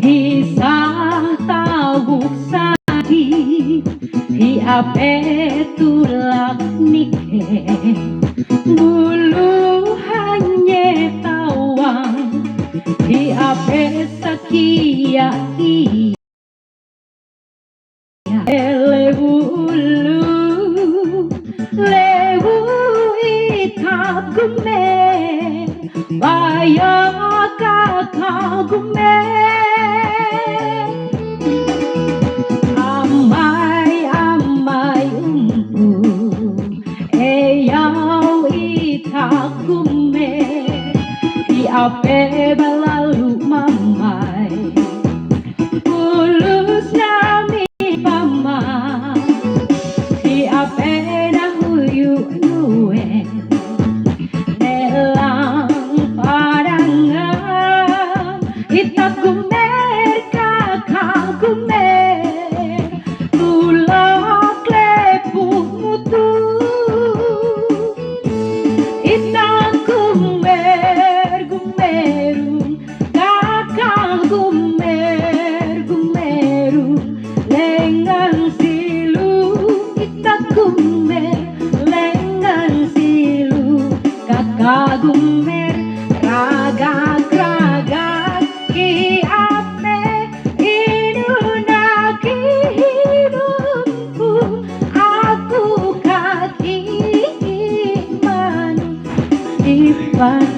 Isang tawag sa di tulak nike buluhannya tawang sa kia lewulu lewu itagume baya kakagume amai amai eyaw itagume ape balalu mamai tulus nami pama ape na huyu nuen nelang padangan itagumer kakagumer tulak lepu mutu itagumer gumeru kakak gumeru lengan silu itagumer lengan silu kakak gumer ragak ki ape inuna ki hidupku aku kaki manu ipan